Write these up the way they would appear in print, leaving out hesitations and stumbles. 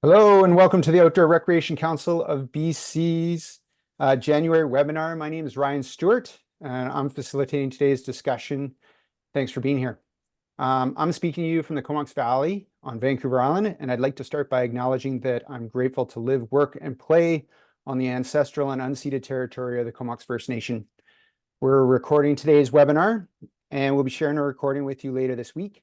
Hello and welcome to the Outdoor Recreation Council of BC's January webinar. My name is Ryan Stewart and I'm facilitating today's discussion. Thanks for being here. I'm speaking to you from the Comox Valley on Vancouver Island, and I'd like to start by acknowledging that I'm grateful to live, work, and play on the ancestral and unceded territory of the Comox First Nation. We're recording today's webinar and we'll be sharing a recording with you later this week.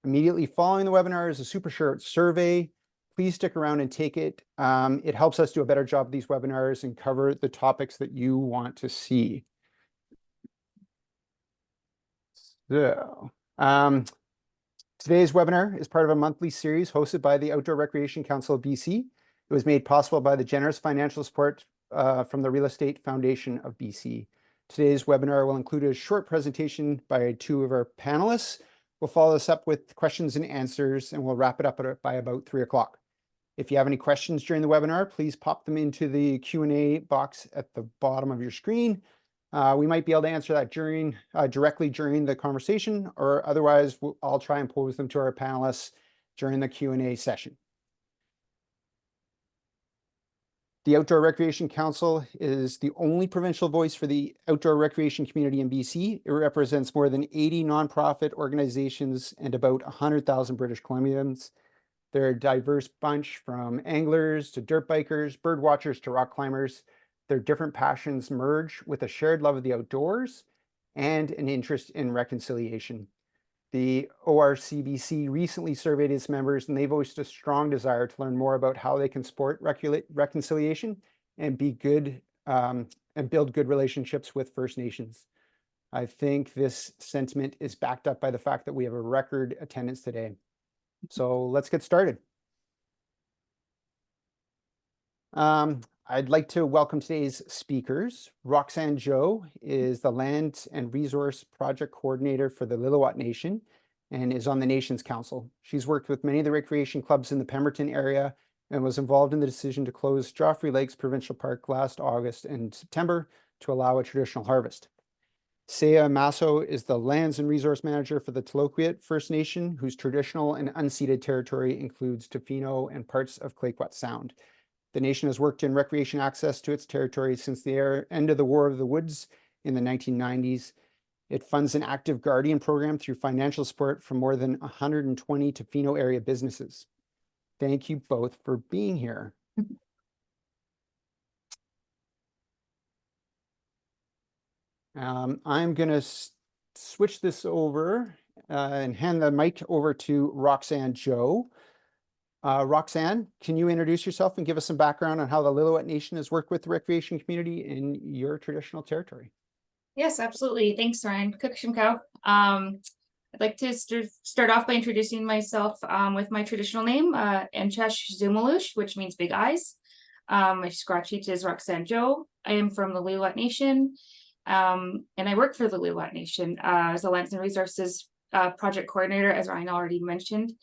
Immediately following the webinar is a super short survey. Please stick around and take it. It helps us do a better job of these webinars and cover the topics that you want to see. So, today's webinar is part of a monthly series hosted by the Outdoor Recreation Council of BC. It was made possible by the generous financial support from the Real Estate Foundation of BC. Today's webinar will include a short presentation by two of our panelists. We'll follow this up with questions and answers, and we'll wrap it up by about 3 o'clock. If you have any questions during the webinar, please pop them into the Q&A box at the bottom of your screen. We might be able to answer that directly during the conversation, or otherwise I'll try and pose them to our panelists during the Q&A session. The Outdoor Recreation Council is the only provincial voice for the outdoor recreation community in BC. It represents more than 80 nonprofit organizations and about 100,000 British Columbians. They're a diverse bunch, from anglers to dirt bikers, bird watchers to rock climbers. Their different passions merge with a shared love of the outdoors and an interest in reconciliation. The ORCBC recently surveyed its members, and they voiced a strong desire to learn more about how they can support reconciliation and be good and build good relationships with First Nations. I think this sentiment is backed up by the fact that we have a record attendance today. So let's get started. I'd like to welcome today's speakers. Roxanne Joe is the Land and Resource Project Coordinator for the Lil'wat Nation and is on the Nations Council. She's worked with many of the recreation clubs in the Pemberton area and was involved in the decision to close Joffrey Lakes Provincial Park last August and September to allow a traditional harvest. Saya Masso is the Lands and Resource Manager for the Tloquet First Nation, whose traditional and unceded territory includes Tofino and parts of Clayoquot Sound. The nation has worked in recreation access to its territory since the end of the War of the Woods in the 1990s. It funds an active guardian program through financial support from more than 120 Tofino area businesses. Thank you both for being here. I'm going to switch this over and hand the mic over to Roxanne Joe. Roxanne, can you introduce yourself and give us some background on how the Lil'wat Nation has worked with the recreation community in your traditional territory? Yes, absolutely. Thanks, Ryan. Kukshimkau. I'd like to start off by introducing myself with my traditional name, Enchesh Zumulush, which means big eyes. My Scratchit is Roxanne Joe. I am from the Lil'wat Nation, and I work for the Lil'wat Nation as a Lands and Resources Project Coordinator, as Ryan already mentioned.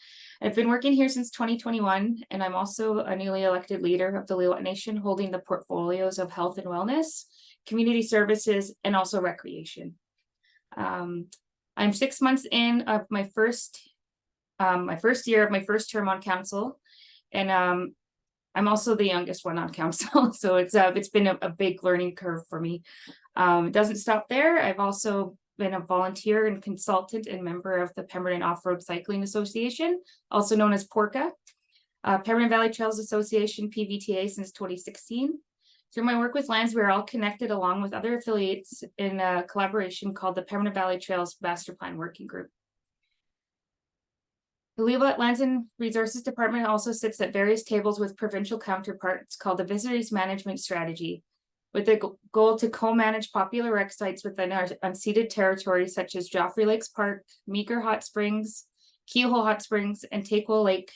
I've been working here since 2021, and I'm also a newly elected leader of the Lil'wat Nation, holding the portfolios of health and wellness, community services, and also recreation. I'm 6 months in of my first year of my first term on council, and I'm also the youngest one on council, so it's been a big learning curve for me. It doesn't stop there. I've also been a volunteer and consultant and member of the Pemberton Off-Road Cycling Association, also known as PORCA, Pemberton Valley Trails Association, PVTA, since 2016. Through my work with Lands, we're all connected along with other affiliates in a collaboration called the Pemberton Valley Trails Master Plan Working Group. The Lil'wat Lands and Resources Department also sits at various tables with provincial counterparts called the Visitors Management Strategy, with the goal to co-manage popular rec sites within our unceded territories such as Joffrey Lakes Park, Meeker Hot Springs, Keelhole Hot Springs, and Takewell Lake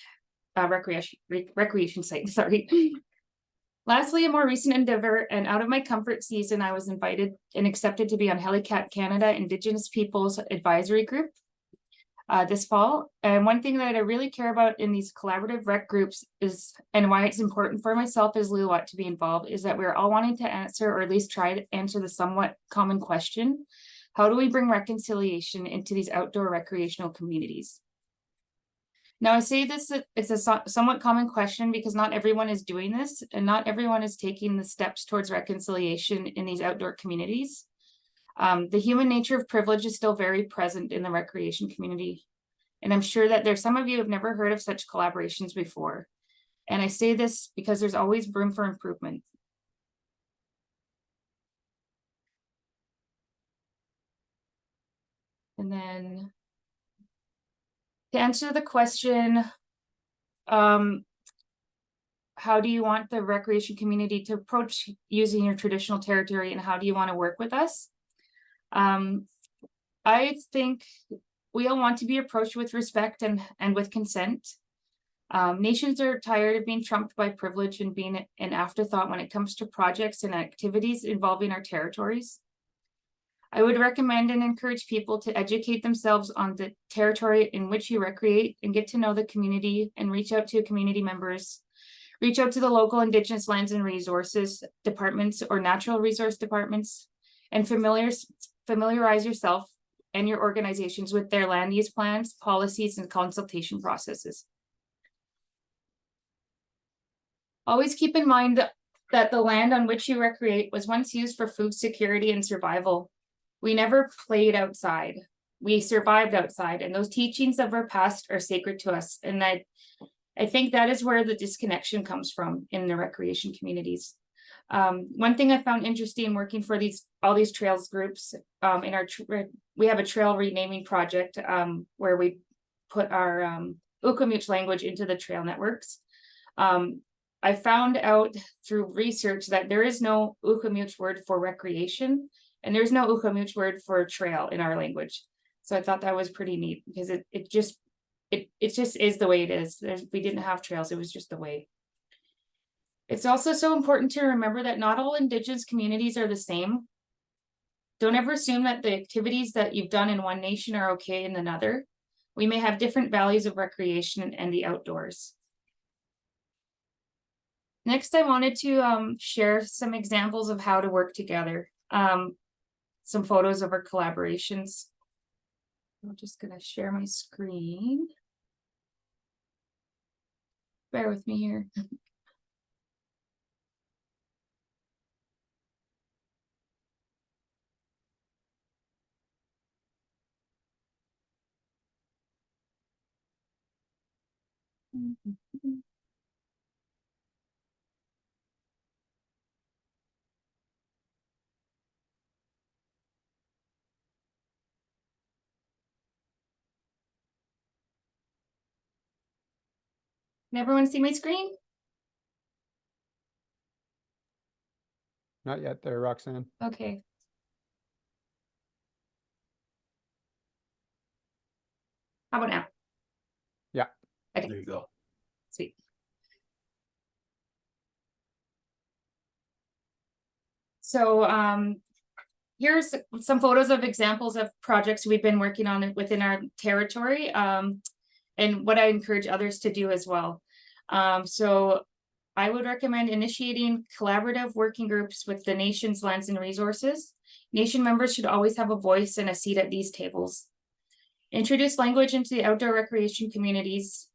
recreation site. Lastly, a more recent endeavor and out of my comfort season, I was invited and accepted to be on Helicat Canada Indigenous Peoples Advisory Group this fall. And one thing that I really care about in these collaborative rec groups is, and why it's important for myself as Lil'wat to be involved, is that we're all wanting to answer, or at least try to answer, the somewhat common question: how do we bring reconciliation into these outdoor recreational communities? Now, I say this, it's a somewhat common question because not everyone is doing this and not everyone is taking the steps towards reconciliation in these outdoor communities. The human nature of privilege is still very present in the recreation community. And I'm sure that there's some of you who have never heard of such collaborations before. And I say this because there's always room for improvement. And then to answer the question, how do you want the recreation community to approach using your traditional territory and how do you want to work with us? I think we all want to be approached with respect and with consent. Nations are tired of being trumped by privilege and being an afterthought when it comes to projects and activities involving our territories. I would recommend and encourage people to educate themselves on the territory in which you recreate and get to know the community and reach out to community members. Reach out to the local Indigenous lands and resources departments or natural resource departments and familiarize yourself and your organizations with their land use plans, policies, and consultation processes. Always keep in mind that the land on which you recreate was once used for food security and survival. We never played outside. We survived outside, and those teachings of our past are sacred to us. And I think that is where the disconnection comes from in the recreation communities. One thing I found interesting working for all these trails groups we have a trail renaming project where we put our Ukamuch language into the trail networks. I found out through research that there is no Ukamuch word for recreation, and there's no Ukamuch word for trail in our language. So I thought that was pretty neat because it just is the way it is. We didn't have trails, it was just the way. It's also so important to remember that not all Indigenous communities are the same. Don't ever assume that the activities that you've done in one nation are okay in another. We may have different values of recreation and the outdoors. Next, I wanted to share some examples of how to work together. Some photos of our collaborations. I'm just gonna share my screen. Bear with me here. Can everyone see my screen? Not yet there, Roxanne. Okay. How about now? Yeah. Okay. There you go. Sweet. So here's some photos of examples of projects we've been working on within our territory, and what I encourage others to do as well. So I would recommend initiating collaborative working groups with the nation's lands and resources. Nation members should always have a voice and a seat at these tables. Introduce language into the outdoor recreation communities.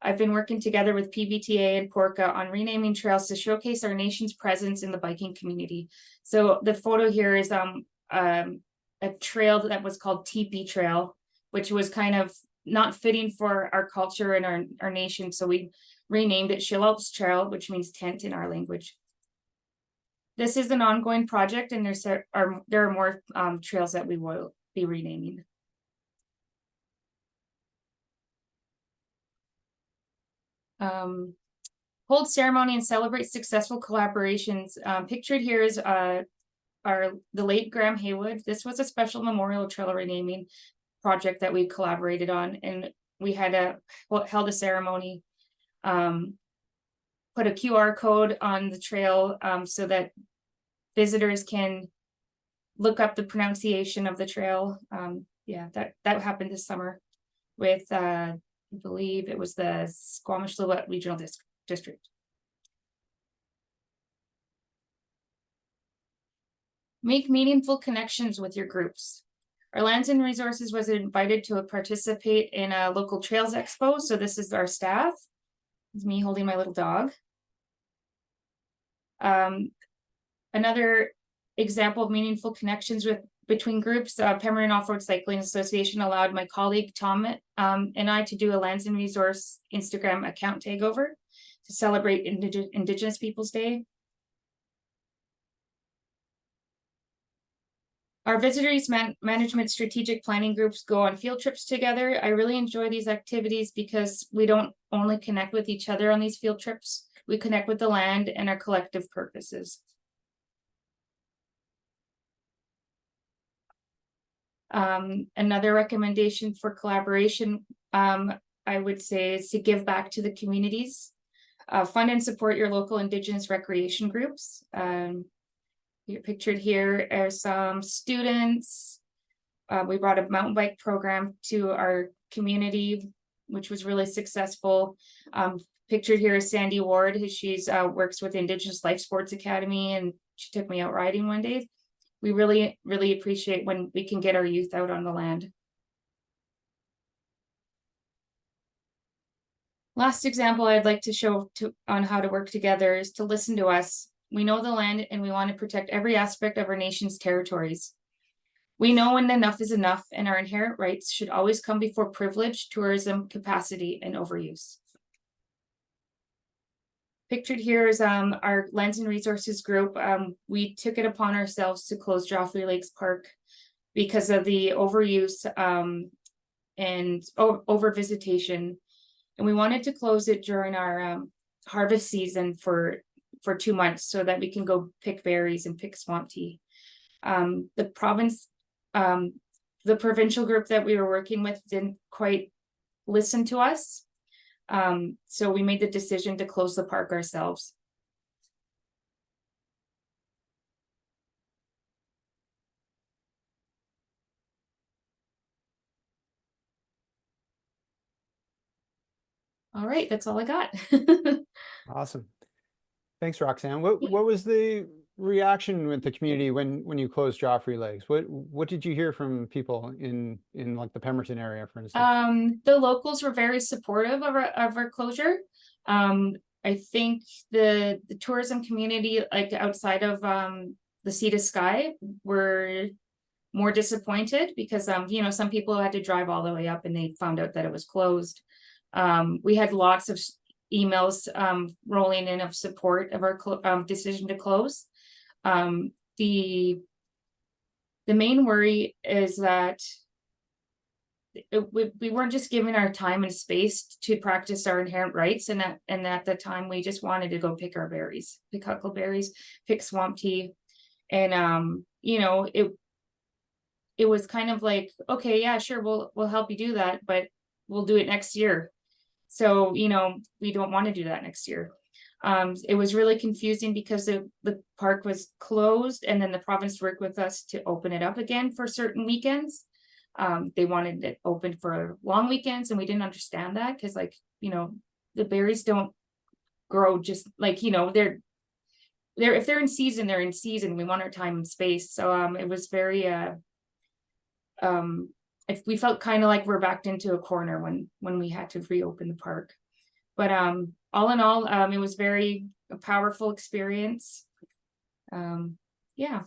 I've been working together with PVTA and PORCA on renaming trails to showcase our nation's presence in the biking community. So the photo here is a trail that was called Teepee Trail, which was kind of not fitting for our culture and our nation. So we renamed it Shilelps Trail, which means tent in our language. This is an ongoing project, and there are more trails that we will be renaming. Hold ceremony and celebrate successful collaborations. Pictured here is the late Graham Haywood. This was a special memorial trail renaming project that we collaborated on, and we had held a ceremony, put a QR code on the trail so that visitors can look up the pronunciation of the trail. Yeah, that happened this summer with I believe it was the Squamish-Lil'wat Regional District. Make meaningful connections with your groups. Our Lands and Resources was invited to participate in a local trails expo. So this is our staff. It's me holding my little dog. Another example of meaningful connections between groups, Pemberton Off-Road Cycling Association allowed my colleague Tom and I to do a Lands and Resource Instagram account takeover to celebrate Indigenous Peoples Day. Our visitors management strategic planning groups go on field trips together. I really enjoy these activities because we don't only connect with each other on these field trips, we connect with the land and our collective purposes. Another recommendation for collaboration, I would say, is to give back to the communities. Fund and support your local Indigenous recreation groups. You're pictured here are some students. We brought a mountain bike program to our community, which was really successful. Pictured here is Sandy Ward, who works with Indigenous Life Sports Academy, and she took me out riding one day. We really, really appreciate when we can get our youth out on the land. Last example I'd like to show on how to work together is to listen to us. We know the land and we want to protect every aspect of our nation's territories. We know when enough is enough, and our inherent rights should always come before privilege, tourism, capacity, and overuse. Pictured here is our Lands and Resources group. We took it upon ourselves to close Joffrey Lakes Park because of the overuse and over visitation. And we wanted to close it during our harvest season for 2 months so that we can go pick berries and pick swamp tea. The provincial group that we were working with didn't quite listen to us. So we made the decision to close the park ourselves. All right, that's all I got. Awesome. Thanks, Roxanne. What was the reaction with the community when you closed Joffrey Lakes? What did you hear from people in like the Pemberton area, for instance? The locals were very supportive of our closure. I think the tourism community, like outside of the Sea to Sky, were more disappointed because you know, some people had to drive all the way up and they found out that it was closed. We had lots of emails rolling in of support of our decision to close. The main worry is that we weren't just given our time and space to practice our inherent rights, and at the time we just wanted to go pick our berries, pick huckleberries, pick swamp tea, and you know, it was kind of like, okay, yeah, sure, we'll help you do that, but we'll do it next year. So, you know, we don't want to do that next year. It was really confusing because the park was closed, and then the province worked with us to open it up again for certain weekends. They wanted it open for long weekends, and we didn't understand that because, like, you know, the berries don't grow just like, you know, they're if they're in season, they're in season. We want our time and space. So it was very we felt kind of like we're backed into a corner when we had to reopen the park. But all in all, it was a powerful experience. Yeah.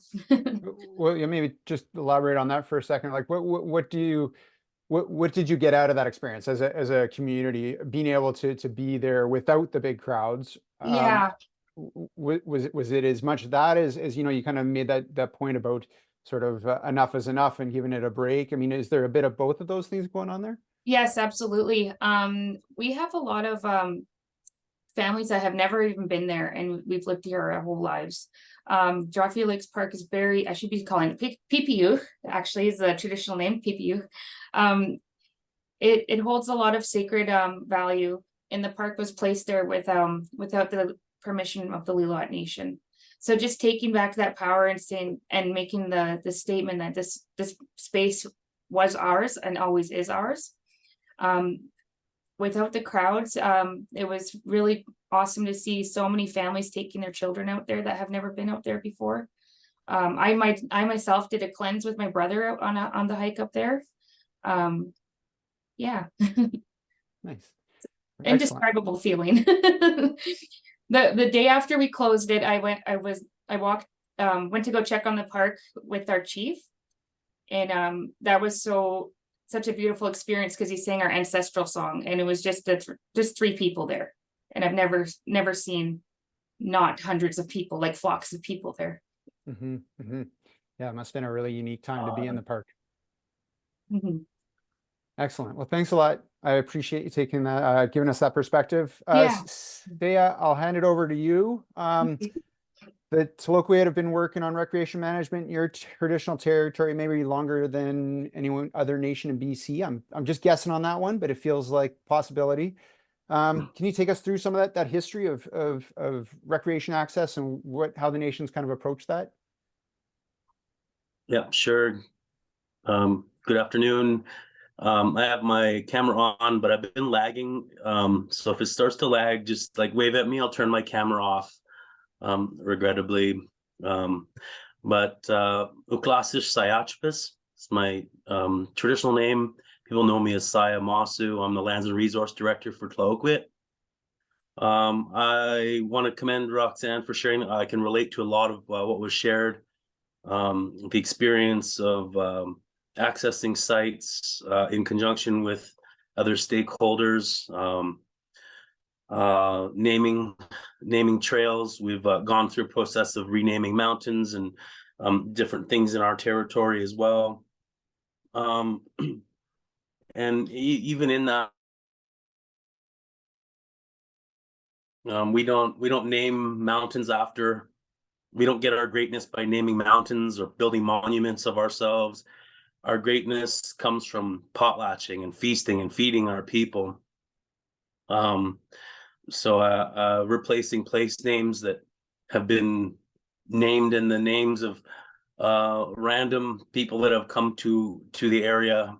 Well, yeah, maybe just elaborate on that for a second. Like, what did you get out of that experience as a community, being able to be there without the big crowds? Yeah. Was it as much that as you know, you kind of made that point about sort of enough is enough and giving it a break? I mean, is there a bit of both of those things going on there? Yes, absolutely. We have a lot of families that have never even been there, and we've lived here our whole lives. Joffrey Lakes Park is I should be calling it PPU, actually is the traditional name, PPU. It holds a lot of sacred value, and the park was placed there without the permission of the Lil'wat Nation. So just taking back that power and saying and making the statement that this space was ours and always is ours. Without the crowds, it was really awesome to see so many families taking their children out there that have never been out there before. I myself did a cleanse with my brother on the hike up there. Yeah, Nice. Excellent. indescribable feeling. The day after we closed it, I went to go check on the park with our chief, and that was such a beautiful experience because he sang our ancestral song, and it was just three people there, and I've never seen not hundreds of people, like flocks of people there. Yeah, it must have been a really unique time to be in the park. Mhm. Excellent. Well, thanks a lot. I appreciate you taking that, giving us that perspective. Yeah. Thea, I'll hand it over to you. The Tloquit have been working on recreation management in your traditional territory, maybe longer than any other nation in BC. I'm just guessing on that one, but it feels like possibility. Can you take us through some of that history of recreation access and how the nation's kind of approached that? Yeah, sure. Good afternoon. I have my camera on, but I've been lagging. So if it starts to lag, just like wave at me. I'll turn my camera off, regrettably. But Uklasish Sayachpis is my traditional name. People know me as Saya Masu. I'm the Lands and Resource Director for Tloquit. I want to commend Roxanne for sharing. I can relate to a lot of what was shared. The experience of accessing sites in conjunction with other stakeholders, naming trails. We've gone through a process of renaming mountains and different things in our territory as well. And even in that, we don't name mountains after. We don't get our greatness by naming mountains or building monuments of ourselves. Our greatness comes from potlatching and feasting and feeding our people. So replacing place names that have been named in the names of random people that have come to the area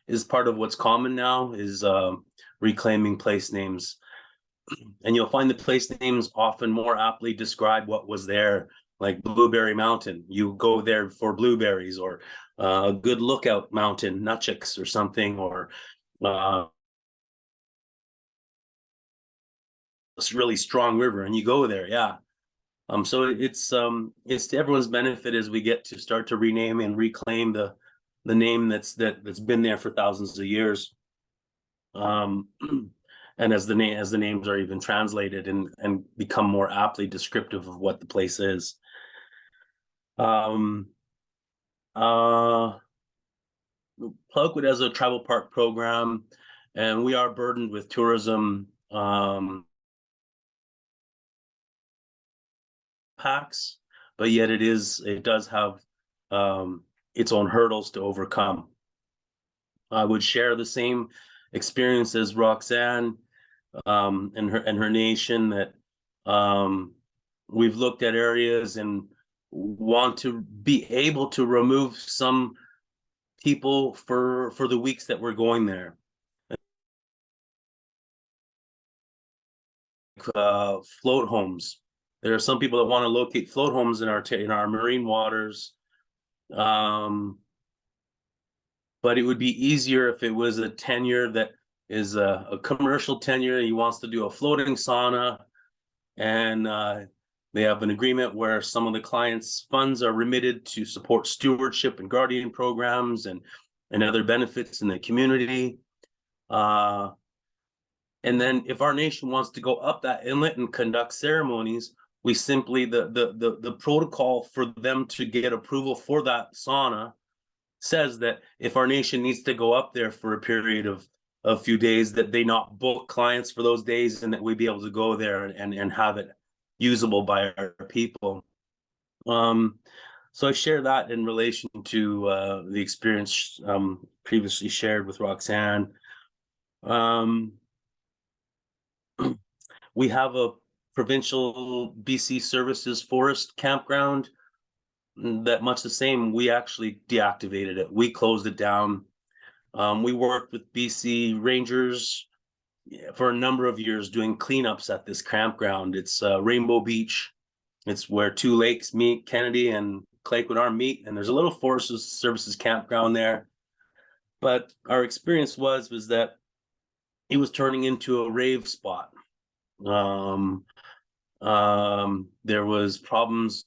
is part of what's common now, is reclaiming place names. And you'll find the place names often more aptly describe what was there, like Blueberry Mountain. You go there for blueberries, or a good lookout mountain, Nutchicks or something, or a really strong river, and you go there. Yeah. So it's to everyone's benefit as we get to start to rename and reclaim the name that's been there for thousands of years. And as the names are even translated and become more aptly descriptive of what the place is. Plugwood has a tribal park program, and we are burdened with tourism packs, but yet it does have its own hurdles to overcome. I would share the same experience as Roxanne and her nation, that we've looked at areas and want to be able to remove some people for the weeks that we're going there. Float homes. There are some people that want to locate float homes in our marine waters. But it would be easier if it was a tenure that is a commercial tenure. He wants to do a floating sauna, and they have an agreement where some of the clients' funds are remitted to support stewardship and guardian programs and other benefits in the community. And then if our nation wants to go up that inlet and conduct ceremonies, we simply, the protocol for them to get approval for that sauna says that if our nation needs to go up there for a period of a few days, that they not book clients for those days, and that we be able to go there and have it usable by our people. So I share that in relation to the experience previously shared with Roxanne. We have a provincial BC Services forest campground that, much the same, we actually deactivated it. We closed it down. We worked with BC Rangers for a number of years doing cleanups at this campground. It's Rainbow Beach. It's where two lakes meet, Kennedy and Clakewood Arm meet, and there's a little Forest Services campground there. But our experience was that it was turning into a rave spot. There was problems,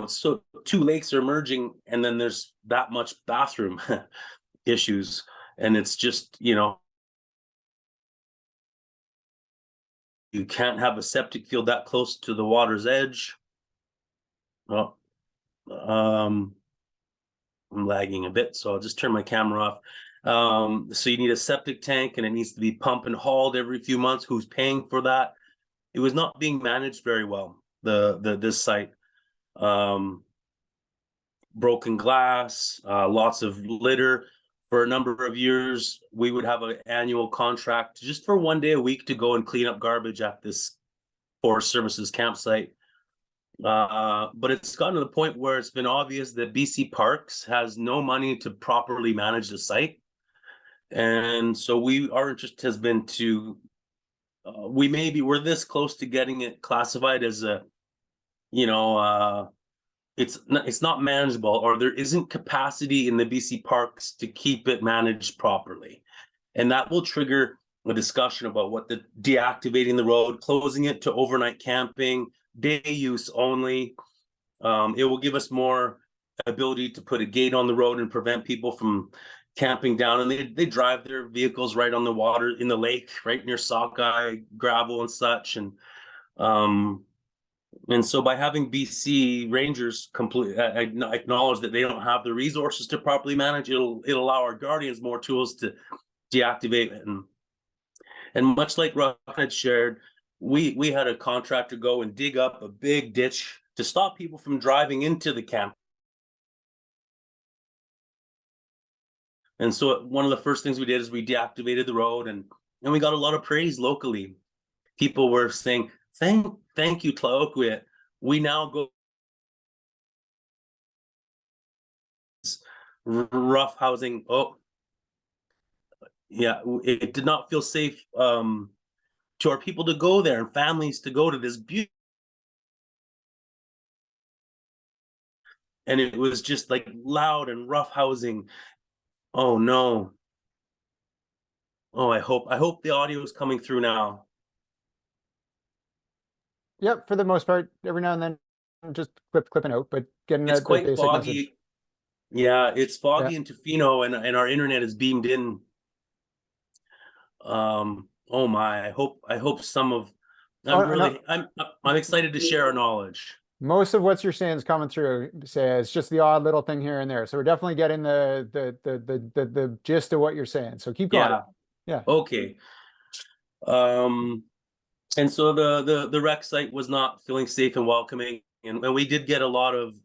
so two lakes are merging, and then there's that much bathroom issues, and it's just, you can't have a septic field that close to the water's edge. Well, I'm lagging a bit, so I'll just turn my camera off. So you need a septic tank, and it needs to be pumped and hauled every few months. Who's paying for that? It was not being managed very well, this site. Broken glass, lots of litter. For a number of years, we would have an annual contract just for 1 day a week to go and clean up garbage at this Forest Services campsite. But it's gotten to the point where it's been obvious that BC Parks has no money to properly manage the site. And so our interest has been to, we're this close to getting it classified as a, it's not manageable, or there isn't capacity in the BC Parks to keep it managed properly. And that will trigger a discussion about what deactivating the road, closing it to overnight camping, day use only. It will give us more ability to put a gate on the road and prevent people from camping down. And they drive their vehicles right on the water in the lake, right near sockeye, gravel and such. And so by having BC Rangers acknowledge that they don't have the resources to properly manage, it'll allow our guardians more tools to deactivate it. And much like Roxanne had shared, we had a contractor go and dig up a big ditch to stop people from driving into the camp. And so one of the first things we did is we deactivated the road, and we got a lot of praise locally. People were saying, thank you, Tlaokwit. We now go rough housing. Oh, yeah, it did not feel safe to our people to go there and families to go to this beauty. And it was just like loud and rough housing. Oh no. Oh, I hope the audio is coming through now. Yep, for the most part, every now and then, just clipping out, but getting It's the quite basic foggy. message. Yeah, it's foggy in Tofino, and our internet is beamed in. Oh my, I hope some of, I'm excited to share our knowledge. Most of what you're saying is coming through. Say it's just the odd little thing here and there. So we're definitely getting the gist of what you're saying. So keep going. Yeah. Okay. And so the rec site was not feeling safe and welcoming, and we did get a lot of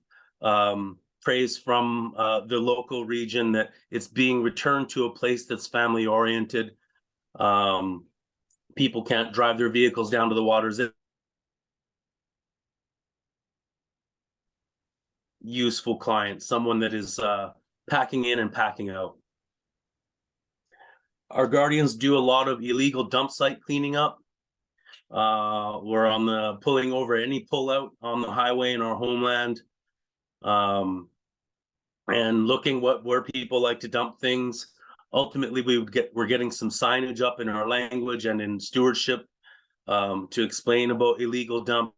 praise from the local region that it's being returned to a place that's family oriented. People can't drive their vehicles down to the waters. Useful client, someone that is packing in and packing out. Our guardians do a lot of illegal dump site cleaning up. We're on the pulling over any pullout on the highway in our homeland, and looking where people like to dump things. Ultimately, we're getting some signage up in our language and in stewardship to explain about illegal dump.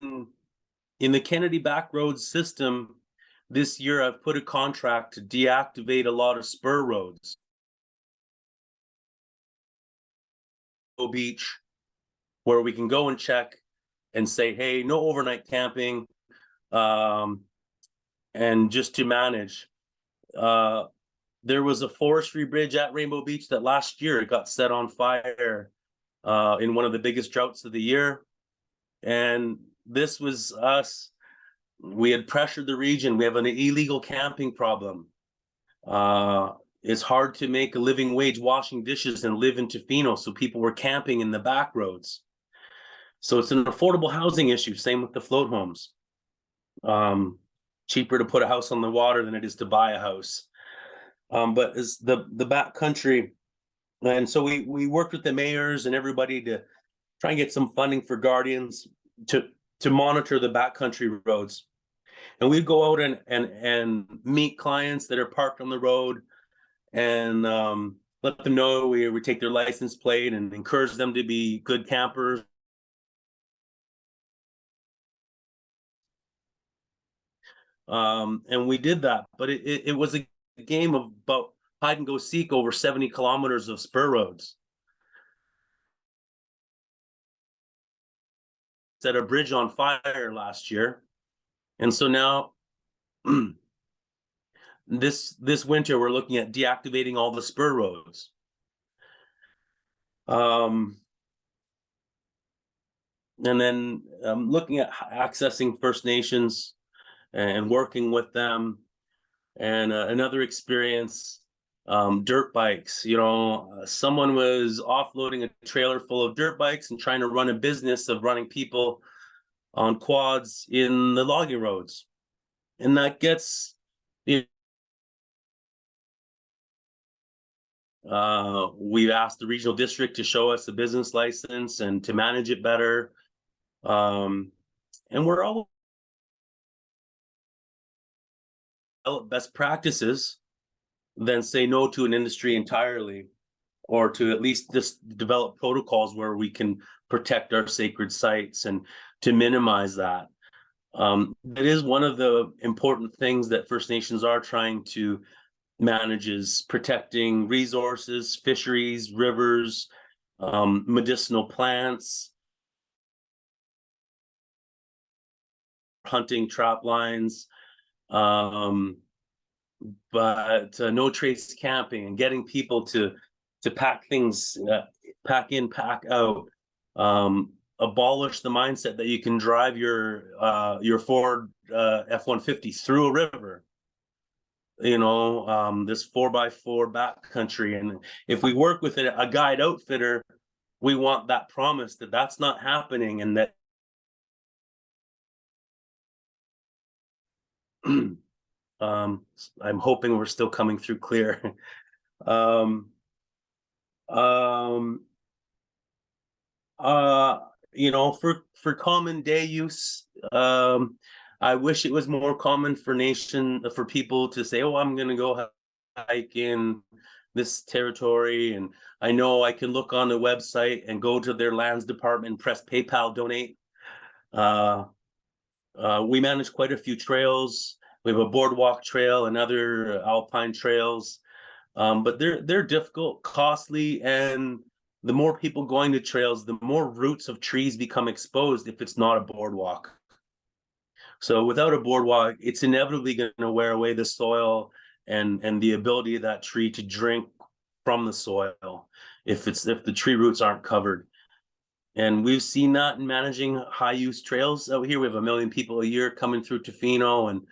In the Kennedy Backroads system, this year I've put a contract to deactivate a lot of spur roads. Beach, where we can go and check and say, hey, no overnight camping, and just to manage. There was a forestry bridge at Rainbow Beach that last year it got set on fire in one of the biggest droughts of the year. And this was us. We had pressured the region. We have an illegal camping problem. It's hard to make a living wage washing dishes and live in Tofino, so people were camping in the back roads. So it's an affordable housing issue. Same with the float homes. Cheaper to put a house on the water than it is to buy a house. But as the back country, And so we worked with the mayors and everybody to try and get some funding for guardians to monitor the backcountry roads. And we'd go out and meet clients that are parked on the road and let them know we take their license plate and encourage them to be good campers. And we did that, but it was a game of about hide and go seek over 70 kilometers of spur roads. Set a bridge on fire last year, and so now this winter we're looking at deactivating all the spur roads. And then looking at accessing First Nations and working with them. And another experience, dirt bikes. You know, someone was offloading a trailer full of dirt bikes and trying to run a business of running people on quads in the logging roads. And that gets, we've asked the regional district to show us a business license and to manage it better. And we're all best practices, then say no to an industry entirely, or to at least just develop protocols where we can protect our sacred sites and to minimize that. It is one of the important things that First Nations are trying to manage is protecting resources, fisheries, rivers, medicinal plants, hunting trap lines, but no trace camping and getting people to pack things, pack in, pack out. Abolish the mindset that you can drive your Ford F-150 through a river. You know, this 4x4 backcountry, and if we work with a guide outfitter, we want that promise that that's not happening, and that I'm hoping we're still coming through clear. You know, for common day use, I wish it was more common for people to say, oh, I'm gonna go hike in this territory, and I know I can look on the website and go to their lands department and press PayPal donate. We manage quite a few trails. We have a boardwalk trail and other alpine trails, but they're difficult, costly, and the more people going to trails, the more roots of trees become exposed if it's not a boardwalk. So without a boardwalk, it's inevitably going to wear away the soil and the ability of that tree to drink from the soil if the tree roots aren't covered. And we've seen that in managing high use trails out here. We have 1 million people a year coming through Tofino, and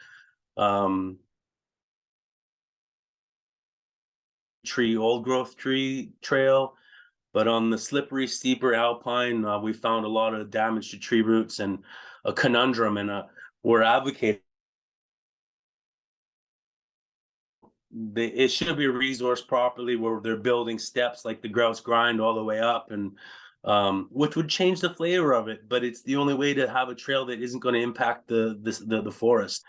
old growth tree trail. But on the slippery, steeper alpine, we found a lot of damage to tree roots and a conundrum, and we're advocating it should be resourced properly, where they're building steps like the grouse grind all the way up, and which would change the flavor of it, but it's the only way to have a trail that isn't going to impact the forest,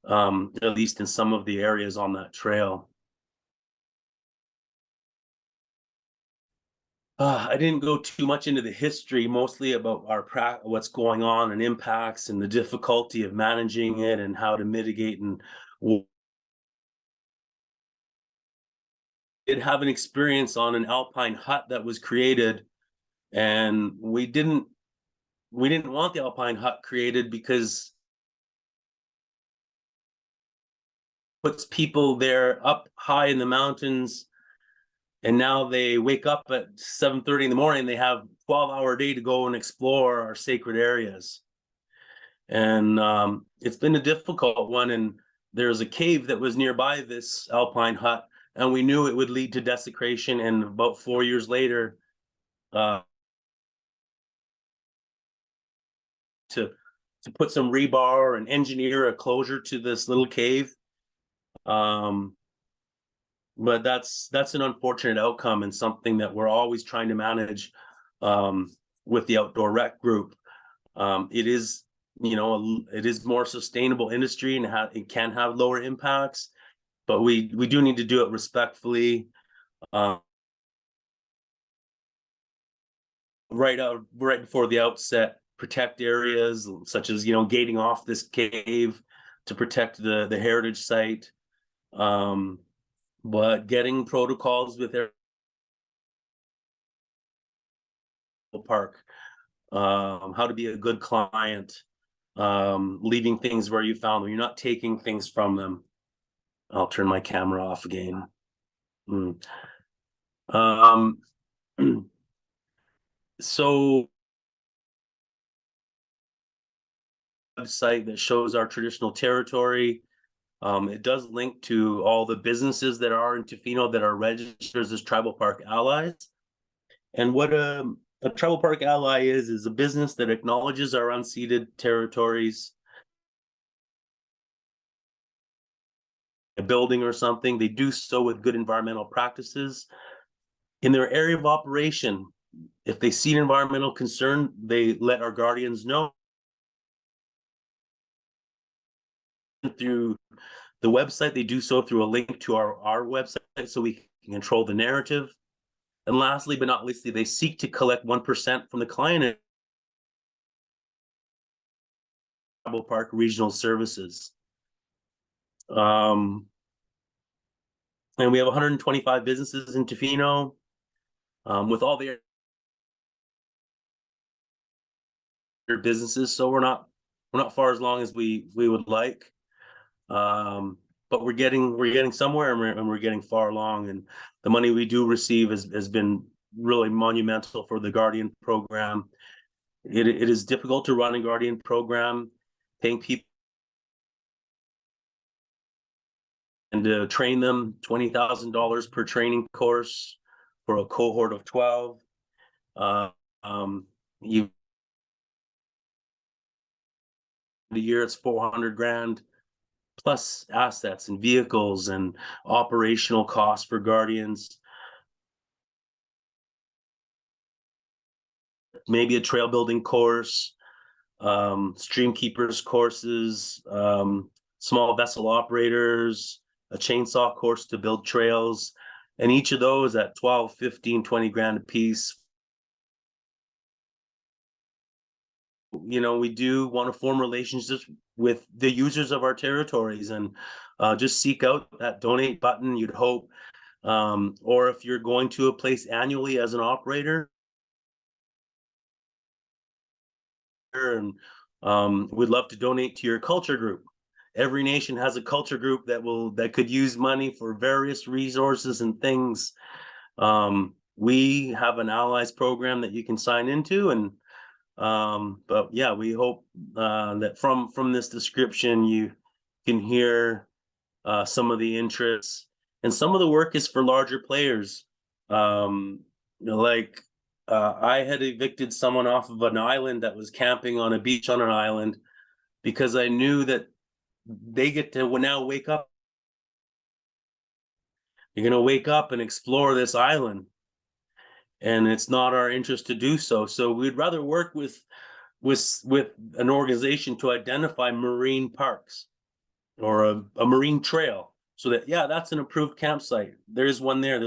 at least in some of the areas on that trail. I didn't go too much into the history, mostly about what's going on and impacts and the difficulty of managing it and how to mitigate. And did have an experience on an alpine hut that was created, and we didn't want the alpine hut created because it puts people there up high in the mountains, and now they wake up at 7:30 in the morning. They have 12-hour day to go and explore our sacred areas, and it's been a difficult one. And there's a cave that was nearby this alpine hut, and we knew it would lead to desecration. And about 4 years later, to put some rebar and engineer a closure to this little cave. but that's an unfortunate outcome and something that we're always trying to manage with the outdoor rec group. It is, it is more sustainable industry, and it can have lower impacts, but we do need to do it respectfully. Right before the outset, protect areas such as, gating off this cave to protect the heritage site. But getting protocols with their park, how to be a good client, leaving things where you found them. You're not taking things from them. I'll turn my camera off again. So website that shows our traditional territory. It does link to all the businesses that are in Tofino that are registered as tribal park allies. And what a tribal park ally is a business that acknowledges our unceded territories. A building or something, they do so with good environmental practices. In their area of operation, if they see an environmental concern, they let our guardians know through the website. They do so through a link to our website, so we can control the narrative. And lastly, but not leastly, they seek to collect 1% from the client tribal park regional services. And we have 125 businesses in Tofino, with all their businesses. So we're not far as long as we would like. But we're getting somewhere, and we're getting far along, and the money we do receive has been really monumental for the Guardian program. It is difficult to run a Guardian program, paying people and to train them, $20,000 per training course for a cohort of 12. The year it's 400 grand plus assets and vehicles and operational costs for Guardians. Maybe a trail building course, stream keepers courses, small vessel operators, a chainsaw course to build trails, and each of those at 12, 15, 20 grand a piece. We do want to form relationships with the users of our territories, and just seek out that donate button, you'd hope. Or if you're going to a place annually as an operator, and we'd love to donate to your culture group. Every nation has a culture group that could use money for various resources and things. We have an allies program that you can sign into, and but yeah, we hope that from this description you can hear some of the interests, and some of the work is for larger players. Like I had evicted someone off of an island that was camping on a beach on an island, because I knew that they get to now wake up. You're going to wake up and explore this island, and it's not our interest to do so. So we'd rather work with an organization to identify marine parks or a marine trail, so that, yeah, that's an approved campsite. There's one there,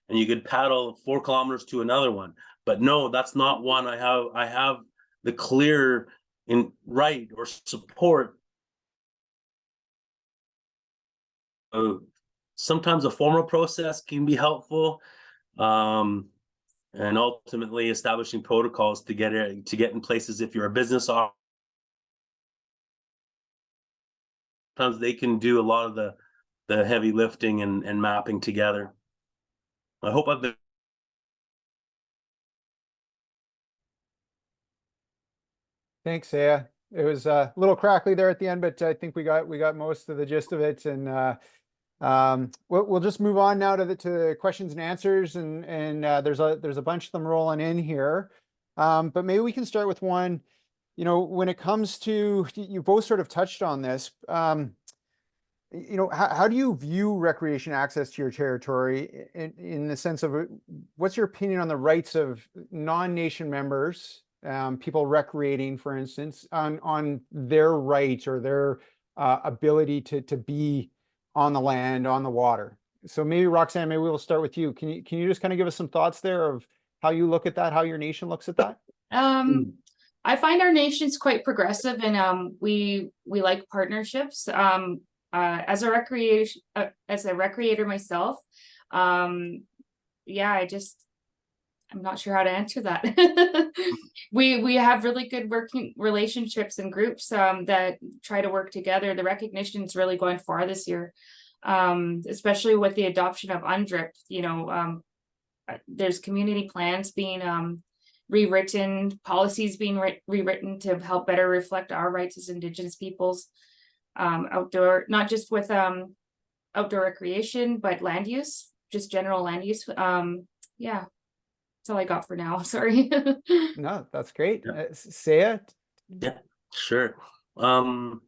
and you could paddle 4 kilometers to another one. But no, that's not one I have the clear right or support. Sometimes a formal process can be helpful, and ultimately establishing protocols to get in places. If you're a business, sometimes they can do a lot of the heavy lifting and mapping together. I hope I've been. Thanks, Aya. It was a little crackly there at the end, but I think we got most of the gist of it. And we'll just move on now to the questions and answers. And there's a bunch of them rolling in here. But maybe we can start with one. When it comes to, you both sort of touched on this. You know, how do you view recreation access to your territory in the sense of what's your opinion on the rights of non-nation members, people recreating, for instance, on their rights or their ability to be on the land, on the water? So maybe Roxanne, maybe we'll start with you. Can you just kind of give us some thoughts there of how you look at that, how your nation looks at that? I find our nation's quite progressive, and we like partnerships. As a recreator myself, yeah, I'm not sure how to answer that. We have really good working relationships and groups that try to work together. The recognition is really going far this year, especially with the adoption of UNDRIP. You know, there's community plans being rewritten, policies being rewritten to help better reflect our rights as Indigenous peoples. Outdoor, not just with outdoor recreation, but land use, just general land use. Yeah, that's all I got for now. Sorry. No, that's great. Yeah. Saya? Yeah, sure. Cloakwood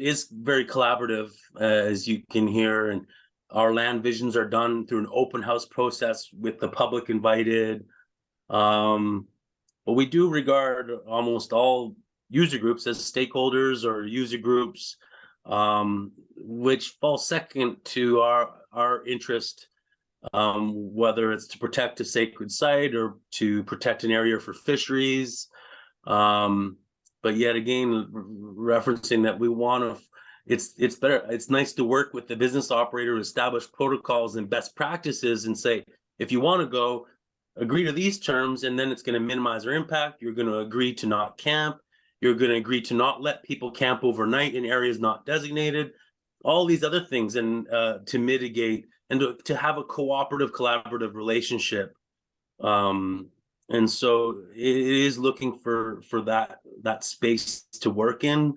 is very collaborative, as you can hear, and our land visions are done through an open house process with the public invited. But we do regard almost all user groups as stakeholders or user groups, which fall second to our interest, whether it's to protect a sacred site or to protect an area for fisheries. But yet again, referencing that we want to, it's better, it's nice to work with the business operator to establish protocols and best practices and say, if you want to go, agree to these terms, and then it's going to minimize our impact. You're going to agree to not camp. You're going to agree to not let people camp overnight in areas not designated. All these other things, and to mitigate and to have a cooperative, collaborative relationship. And so it is looking for that space to work in.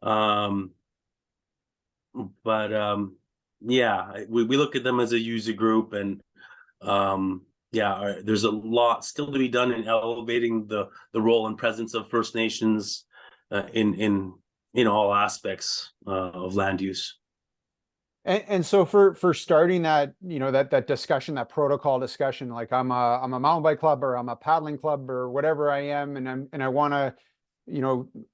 Yeah, we look at them as a user group, and yeah, there's a lot still to be done in elevating the role and presence of First Nations in all aspects of land use. And so for starting that, you know, that discussion, that protocol discussion, like I'm a mountain bike club or I'm a paddling club or whatever I am, and I want to,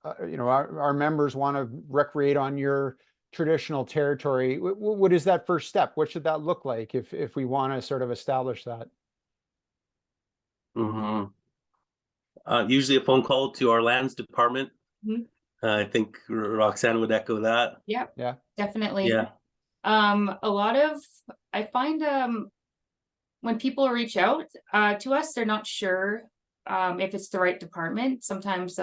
our members want to recreate on your traditional territory. What is that first step? What should that look like if we want to sort of establish that? Usually a phone call to our lands department. I think Roxanne would echo that. Yeah, definitely. Yeah. I find when people reach out to us, they're not sure if it's the right department. Sometimes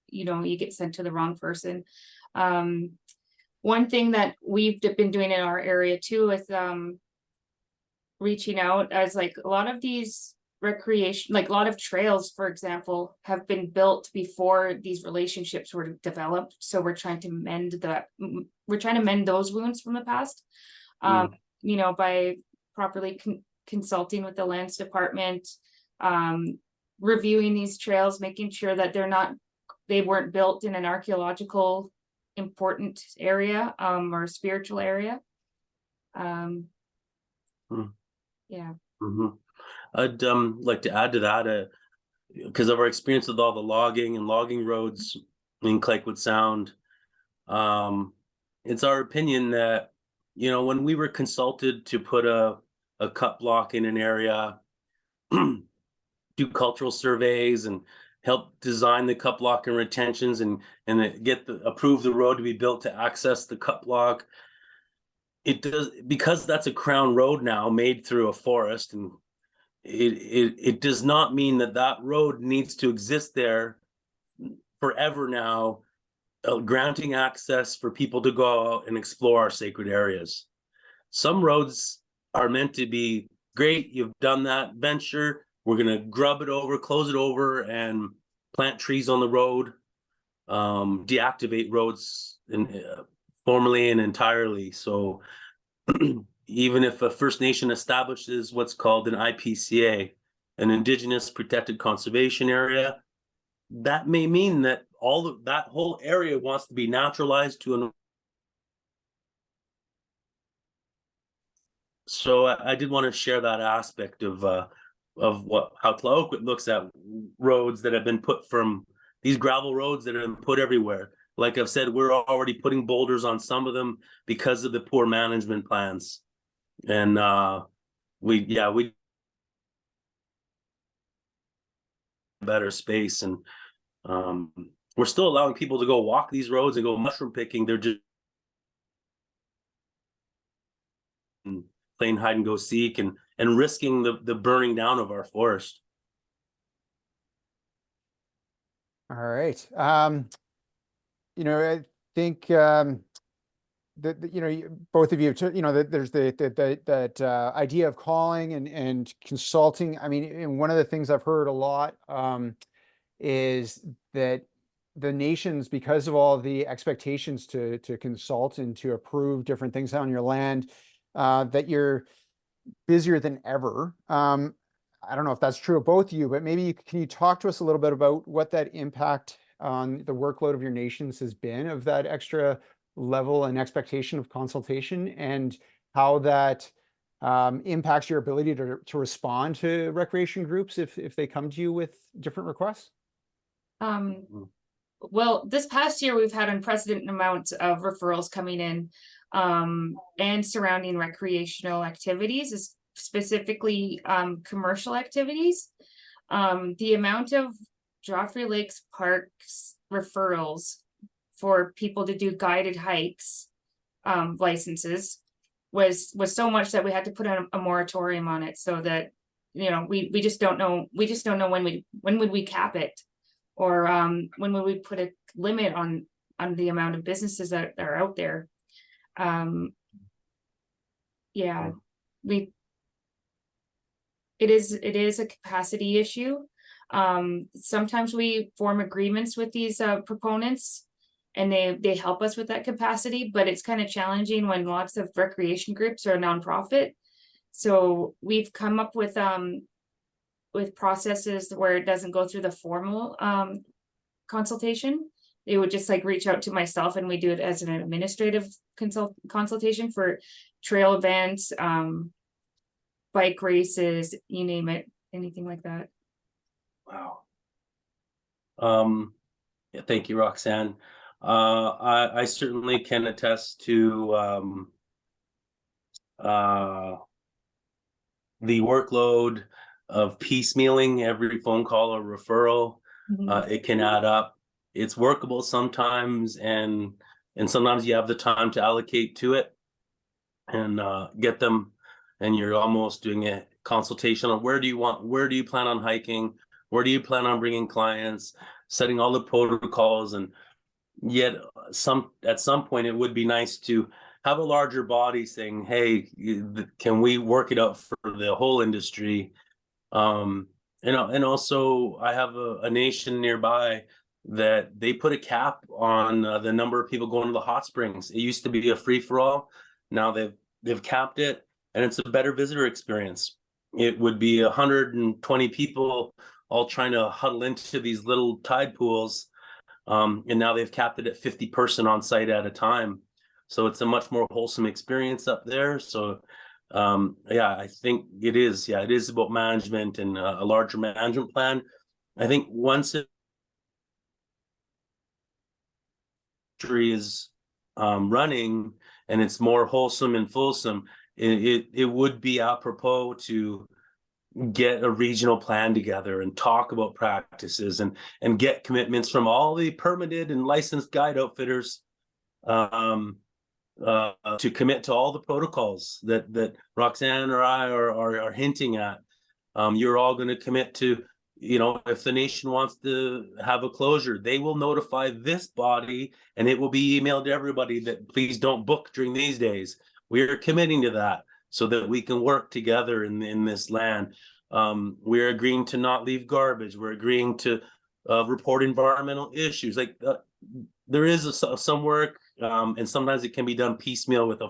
you get sent to the wrong person. One thing that we've been doing in our area too with reaching out, as like a lot of these recreation, like a lot of trails, for example, have been built before these relationships were developed. So we're trying to mend those wounds from the past, by properly consulting with the lands department, reviewing these trails, making sure that they weren't built in an archaeological important area or spiritual area. Yeah. I'd like to add to that, because of our experience with all the logging roads in Clakewood Sound. It's our opinion that, when we were consulted to put a cut block in an area, do cultural surveys and help design the cut block and retentions and approve the road to be built to access the cut block. It does, because that's a crown road now made through a forest, and it does not mean that road needs to exist there forever now, granting access for people to go out and explore our sacred areas. Some roads are meant to be great. You've done that venture. We're going to grub it over, close it over, and plant trees on the road, deactivate roads formally and entirely. So even if a First Nation establishes what's called an IPCA, an Indigenous Protected Conservation Area, that may mean that all of that whole area wants to be naturalized to an. So I did want to share that aspect of how Tlaoquit looks at roads that have been put from these gravel roads that have been put everywhere. Like I've said, we're already putting boulders on some of them because of the poor management plans. And we better space, and we're still allowing people to go walk these roads and go mushroom picking. They're just playing hide and go seek and risking the burning down of our forest. All right. I think both of you, there's that idea of calling and consulting. I mean, and one of the things I've heard a lot is that the nations, because of all the expectations to consult and to approve different things on your land, that you're busier than ever. I don't know if that's true of both of you, but maybe can you talk to us a little bit about what that impact on the workload of your nations has been, of that extra level and expectation of consultation, and how that impacts your ability to respond to recreation groups if they come to you with different requests? Well, this past year we've had unprecedented amounts of referrals coming in, and surrounding recreational activities, specifically commercial activities. The amount of Joffrey Lakes Parks referrals for people to do guided hikes licenses was so much that we had to put a moratorium on it, so that we just don't know when would we cap it, or when would we put a limit on the amount of businesses that are out there. It is a capacity issue. Sometimes we form agreements with these proponents, and they help us with that capacity, but it's kind of challenging when lots of recreation groups are a nonprofit. So we've come up with processes where it doesn't go through the formal consultation. They would just reach out to myself, and we do it as an administrative consultation for trail events, bike races, you name it, anything like that. Wow. Yeah, thank you, Roxanne. I certainly can attest to the workload of piecemealing every phone call or referral. It can add up. It's workable sometimes, and sometimes you have the time to allocate to it and get them, and you're almost doing a consultation on where do you plan on hiking, where do you plan on bringing clients, setting all the protocols. And yet at some point it would be nice to have a larger body saying, hey, can we work it out for the whole industry? And also I have a nation nearby that they put a cap on the number of people going to the hot springs. It used to be a free-for-all. Now they've capped it, and it's a better visitor experience. It would be 120 people all trying to huddle into these little tide pools, and now they've capped it at 50 person on site at a time. So it's a much more wholesome experience up there. So I think it is about management and a larger management plan. I think once it is running and it's more wholesome and fulsome, it would be apropos to get a regional plan together and talk about practices and get commitments from all the permitted and licensed guide outfitters to commit to all the protocols that Roxanne or I are hinting at. You're all going to commit to, if the nation wants to have a closure, they will notify this body, and it will be emailed to everybody that please don't book during these days. We are committing to that so that we can work together in this land. We're agreeing to not leave garbage. We're agreeing to report environmental issues. There is some work, and sometimes it can be done piecemeal with a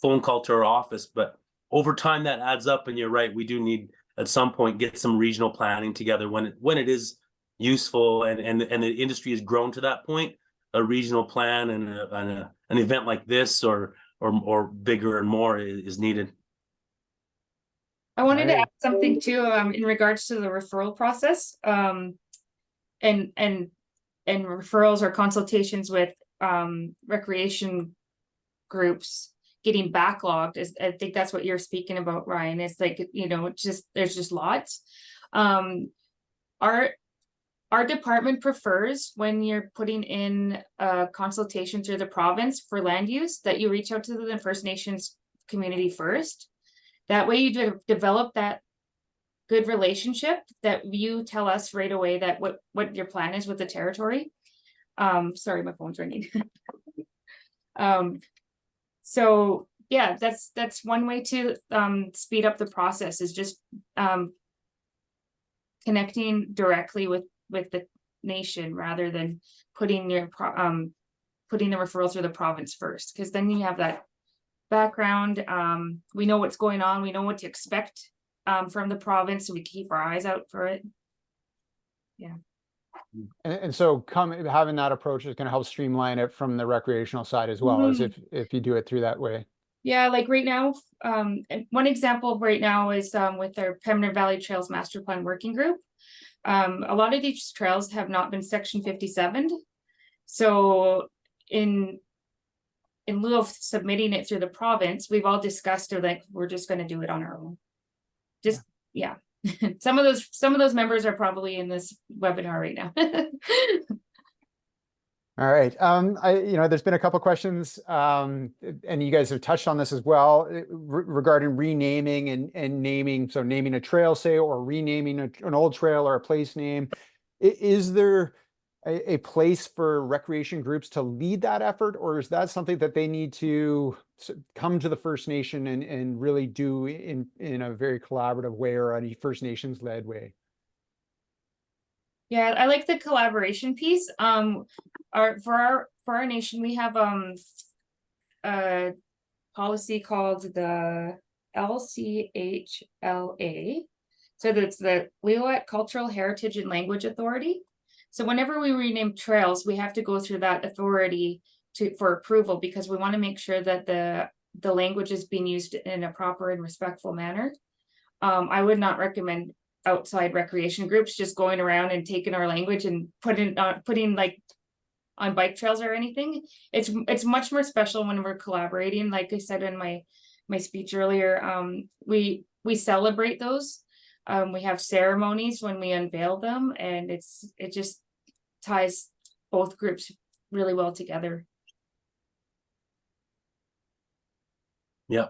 phone call to our office, but over time that adds up. And you're right, we do need at some point get some regional planning together when it is useful, and the industry has grown to that point, a regional plan and an event like this or bigger and more is needed. I wanted to Right. add something too, in regards to the referral process, and referrals or consultations with recreation groups getting backlogged. I think that's what you're speaking about, Ryan. It's like, you know, there's just lots. Our department prefers when you're putting in a consultation through the province for land use that you reach out to the First Nations community first. That way you develop that good relationship, that you tell us right away that what your plan is with the territory. Sorry, my phone's ringing. So yeah, that's one way to speed up the process, is just connecting directly with the nation rather than putting the referral through the province first, because then you have that background. We know what's going on, we know what to expect from the province, so we keep our eyes out for it. Yeah. And so having that approach is going to help streamline it from the recreational side as well, as if you do it through that way. Yeah, like right now, and one example right now is with our Pemberton Valley Trails Master Plan Working Group. A lot of these trails have not been Section 57. So in lieu of submitting it through the province, we've all discussed it, like, we're just going to do it on our own. Just, yeah. Some of those members are probably in this webinar right now. All right. There's been a couple questions, and you guys have touched on this as well, regarding renaming and naming. So naming a trail, say, or renaming an old trail or a place name. Is there a place for recreation groups to lead that effort, or is that something that they need to come to the First Nation and really do in a very collaborative way, or a First Nations led way? Yeah, I like the collaboration piece. For our nation, we have a policy called the LCHLA. So that's the Lil'wat Cultural Heritage and Language Authority. So whenever we rename trails, we have to go through that authority for approval, because we want to make sure that the language is being used in a proper and respectful manner. I would not recommend outside recreation groups just going around and taking our language and putting like on bike trails or anything. It's much more special when we're collaborating. Like I said in my speech earlier, we celebrate those. We have ceremonies when we unveil them, and it just ties both groups really well together. Yeah,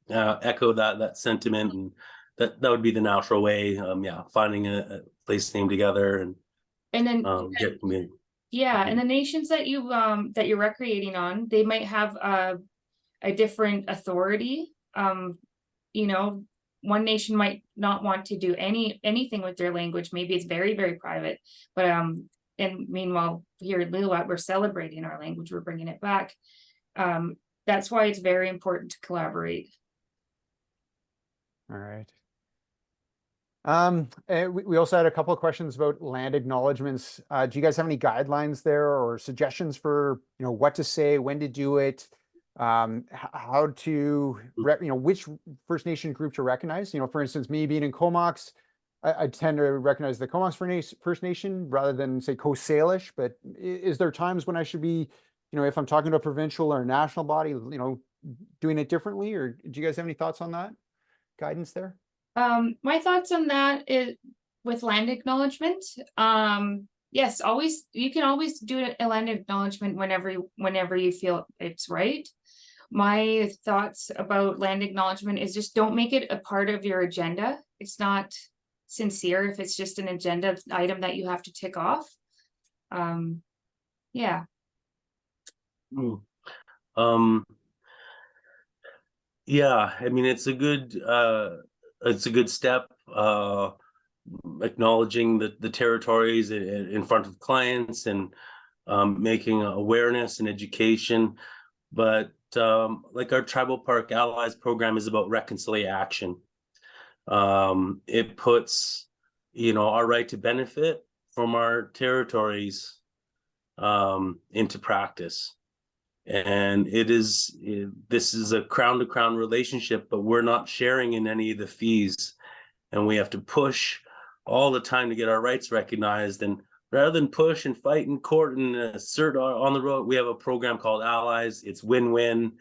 echo that sentiment, and that would be the natural way. Finding a place name together and then get me. Yeah, and the nations that you're recreating on, they might have a different authority. One nation might not want to do anything with their language. Maybe it's very, very private. But and meanwhile, here at Lil'wat, we're celebrating our language. We're bringing it back. That's why it's very important to collaborate. All right. We also had a couple of questions about land acknowledgements. Do you guys have any guidelines there, or suggestions for, what to say, when to do it, how to, which First Nation group to recognize? For instance, me being in Comox, I tend to recognize the Comox First Nation rather than, say, Coast Salish. But is there times when I should be, if I'm talking to a provincial or a national body, doing it differently? Or do you guys have any thoughts on that? Guidance there? My thoughts on that is with land acknowledgement. Yes, you can always do a land acknowledgement whenever you feel it's right. My thoughts about land acknowledgement is just don't make it a part of your agenda. It's not sincere if it's just an agenda item that you have to tick off. Yeah. Yeah, I mean, it's a good step, acknowledging the territories in front of clients and making awareness and education. But like our Tribal Park Allies program is about reconciliation. It puts, our right to benefit from our territories into practice. And this is a crown to crown relationship, but we're not sharing in any of the fees, and we have to push all the time to get our rights recognized. And rather than push and fight in court and assert on the road, we have a program called Allies. It's win-win.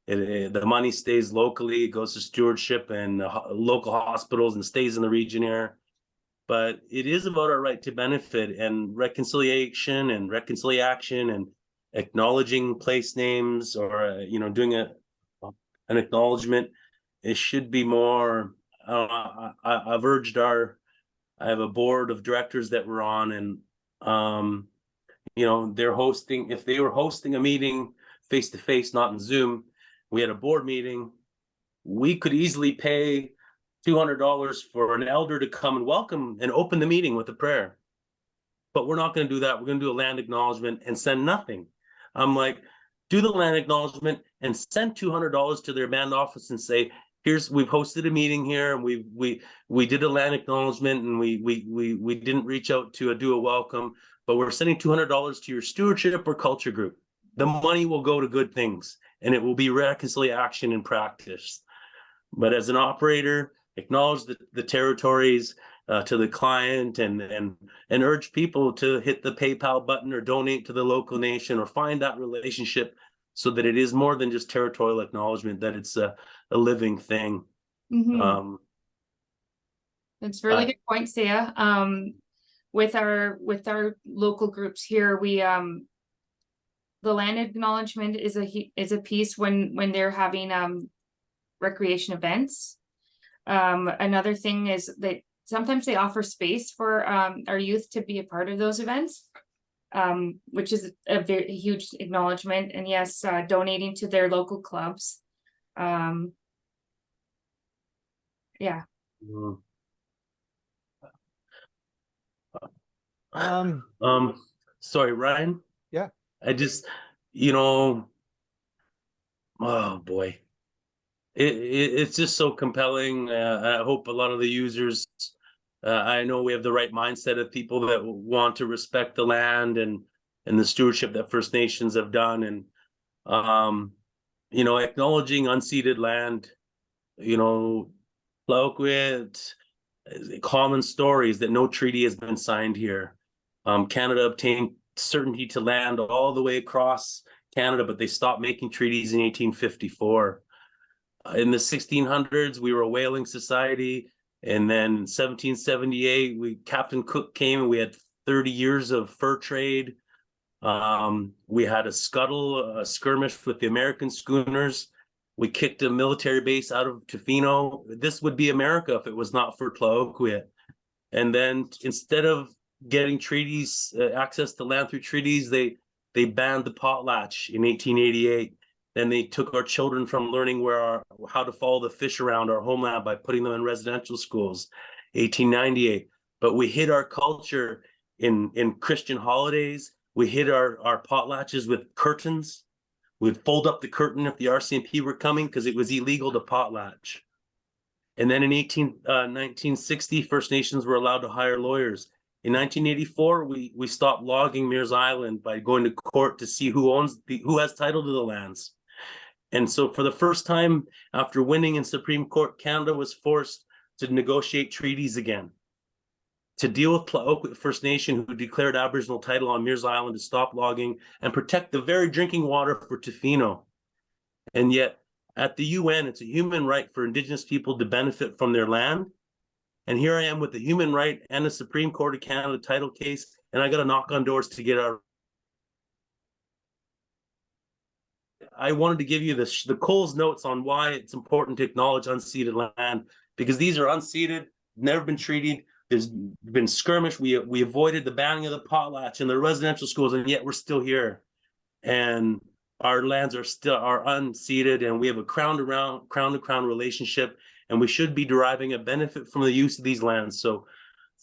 The money stays locally, it goes to stewardship and local hospitals and stays in the region here. But it is about our right to benefit and reconciliation and reconciliation and acknowledging place names, or doing an acknowledgement. It should be more. I've urged I have a board of directors that we're on, and they're hosting. If they were hosting a meeting face to face, not in Zoom, we had a board meeting, we could easily pay $200 for an elder to come and welcome and open the meeting with a prayer. But we're not going to do that. We're going to do a land acknowledgement and send nothing. I'm like, do the land acknowledgement and send $200 to their band office and say, we've hosted a meeting here, and we did a land acknowledgement, and we didn't reach out to do a welcome, but we're sending $200 to your stewardship or culture group. The money will go to good things, and it will be reconciliation in practice. But as an operator, acknowledge the territories to the client, and urge people to hit the PayPal button or donate to the local nation, or find that relationship, so that it is more than just territorial acknowledgement, that it's a living thing. Mm-hmm. That's a really good point, Saya. With our local groups here, we the land acknowledgement is a piece when they're having recreation events. Another thing is that sometimes they offer space for our youth to be a part of those events, which is a very huge acknowledgement. And yes, donating to their local clubs. Yeah. Sorry, Ryan. Yeah. I just, oh boy, it's just so compelling. I hope a lot of the users, I know we have the right mindset of people that want to respect the land and the stewardship that First Nations have done, and acknowledging unceded land, Lil'wat, common stories that no treaty has been signed here. Canada obtained certainty to land all the way across Canada, but they stopped making treaties in 1854. In the 1600s, we were a whaling society, and then in 1778, Captain Cook came, and we had 30 years of fur trade. We had a skirmish with the American schooners. We kicked a military base out of Tofino. This would be America if it was not for Tlaoquit. And then instead of getting treaties, access to land through treaties, they banned the potlatch in 1888. Then they took our children from learning how to follow the fish around our homeland by putting them in residential schools, 1898. But we hid our culture in Christian holidays. We hid our potlatches with curtains. We'd fold up the curtain if the RCMP were coming, because it was illegal to potlatch. And then in 1960, First Nations were allowed to hire lawyers. In 1984, we stopped logging Mears Island by going to court to see who has title to the lands. And so for the first time, after winning in Supreme Court, Canada was forced to negotiate treaties again, to deal with Tlaoquit First Nation, who declared Aboriginal title on Mears Island, to stop logging and protect the very drinking water for Tofino. And yet, at the UN, it's a human right for Indigenous people to benefit from their land. And here I am with the human right and a Supreme Court of Canada title case, and I got to knock on doors to get our. I wanted to give you the Coles notes on why it's important to acknowledge unceded land, because these are unceded, never been treated. There's been skirmish. We avoided the banning of the potlatch in the residential schools, and yet we're still here. And our lands are unceded, and we have a crown to crown relationship, and we should be deriving a benefit from the use of these lands. So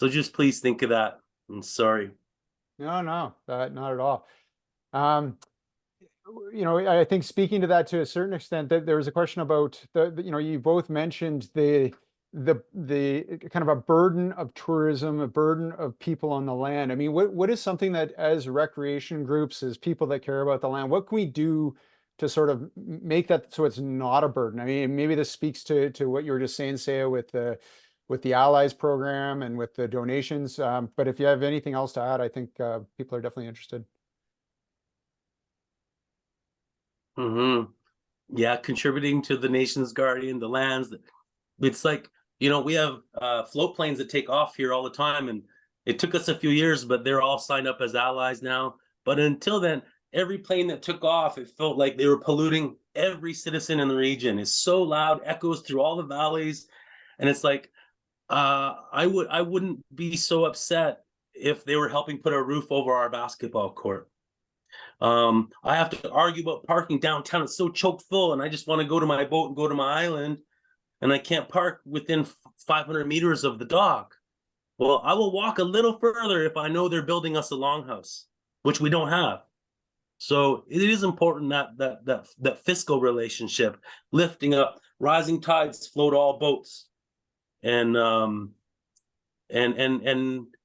just please think of that. I'm sorry. No, not at all. I think speaking to that to a certain extent, that there was a question about you both mentioned the the kind of a burden of tourism, a burden of people on the land. I mean, what is something that, as recreation groups, as people that care about the land, what can we do to sort of make that so it's not a burden? I mean, maybe this speaks to what you were just saying, Saya, with the Allies program and with the donations. But if you have anything else to add, I think people are definitely interested. Yeah, contributing to the nation's guardian, the lands. It's like, we have float planes that take off here all the time, and it took us a few years, but they're all signed up as allies now. But until then, every plane that took off, it felt like they were polluting every citizen in the region. It's so loud, echoes through all the valleys, and it's like, I wouldn't be so upset if they were helping put a roof over our basketball court. I have to argue about parking downtown. It's so choke full, and I just want to go to my boat and go to my island, and I can't park within 500 meters of the dock. Well, I will walk a little further if I know they're building us a longhouse, which we don't have. So it is important that fiscal relationship, lifting up, rising tides float all boats, and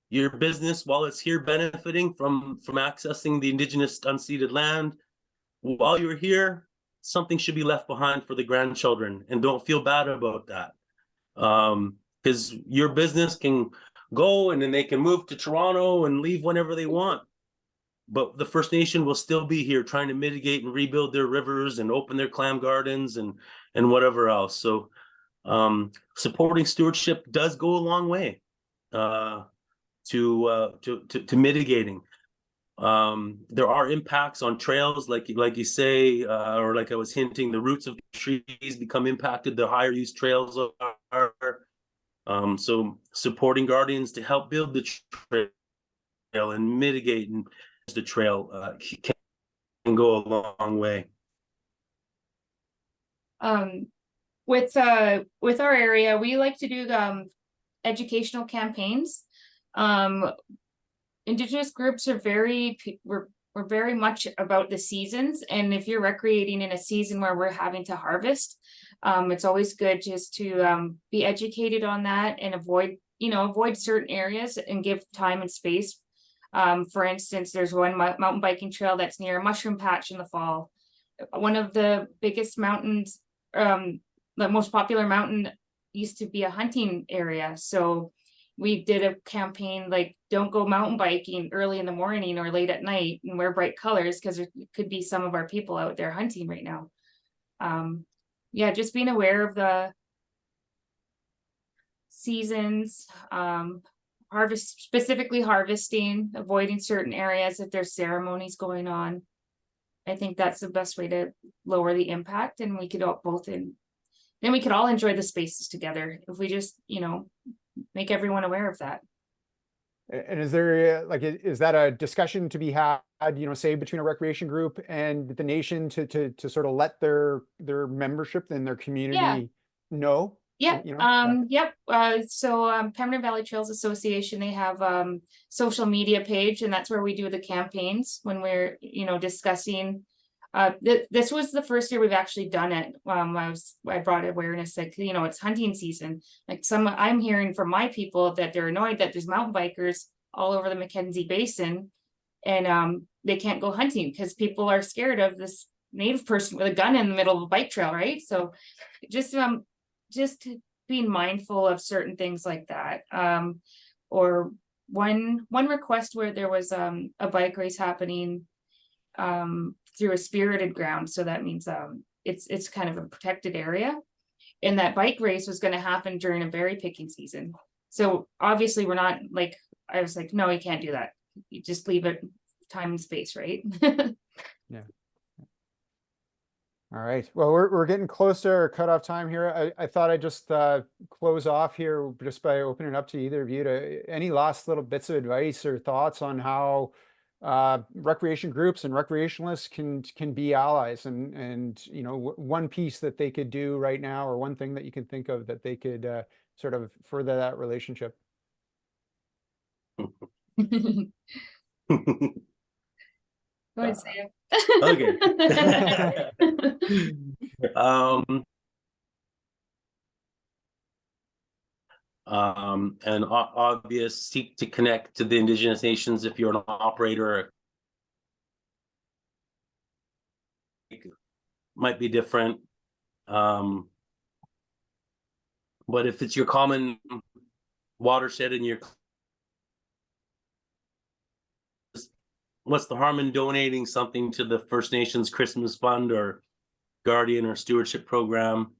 your business, while it's here benefiting from accessing the Indigenous unceded land, while you're here, something should be left behind for the grandchildren, and don't feel bad about that. Because your business can go and then they can move to Toronto and leave whenever they want. But the First Nation will still be here trying to mitigate and rebuild their rivers and open their clam gardens and whatever else. So supporting stewardship does go a long way to mitigating. There are impacts on trails, like you say, or like I was hinting, the roots of trees become impacted the higher use trails are. So supporting guardians to help build the trail and mitigate and the trail can go a long way. With our area, we like to do educational campaigns. Indigenous groups are we're very much about the seasons, and if you're recreating in a season where we're having to harvest, it's always good just to be educated on that and avoid certain areas and give time and space. For instance, there's one mountain biking trail that's near a mushroom patch in the fall. One of the biggest mountains, the most popular mountain, used to be a hunting area. So we did a campaign like, don't go mountain biking early in the morning or late at night and wear bright colors, because there could be some of our people out there hunting right now. Yeah, just being aware of the seasons, specifically harvesting, avoiding certain areas if there's ceremonies going on. I think that's the best way to lower the impact, and we could all then we could all enjoy the spaces together if we just, make everyone aware of that. And is there is that a discussion to be had, say between a recreation group and the nation to sort of let their membership and their community know? Yeah. Yep. So Pemberton Valley Trails Association, they have social media page, and that's where we do the campaigns when we're, discussing. This was the first year we've actually done it. I brought awareness that, it's hunting season. Like I'm hearing from my people that they're annoyed that there's mountain bikers all over the Mackenzie Basin, and they can't go hunting because people are scared of this native person with a gun in the middle of a bike trail, right? So just being mindful of certain things like that. Or one request where there was a bike race happening through a spirited ground. So that means it's kind of a protected area, and that bike race was going to happen during a berry picking season. So obviously we're not like, I was like, no, you can't do that. You just leave it time and space, right? Yeah. All right. Well, we're getting close to our cutoff time here. I thought I'd just close off here just by opening it up to either of you to any last little bits of advice or thoughts on how recreation groups and recreationalists can be allies, and one piece that they could do right now, or one thing that you can think of that they could sort of further that relationship. Go ahead, Sam. Okay. And obvious, seek to connect to the Indigenous nations if you're an operator. Might be different. But if it's your common watershed and your, what's the harm in donating something to the First Nations Christmas Fund or Guardian or Stewardship Program,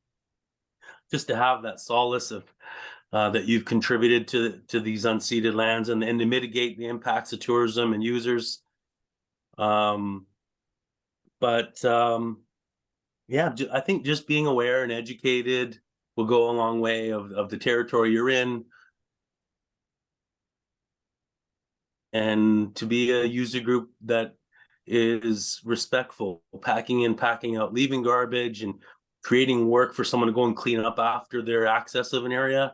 just to have that solace of that you've contributed to these unceded lands and to mitigate the impacts of tourism and users. Yeah, I think just being aware and educated will go a long way of the territory you're in. And to be a user group that is respectful, packing in, packing out, leaving garbage, and creating work for someone to go and clean up after their access of an area,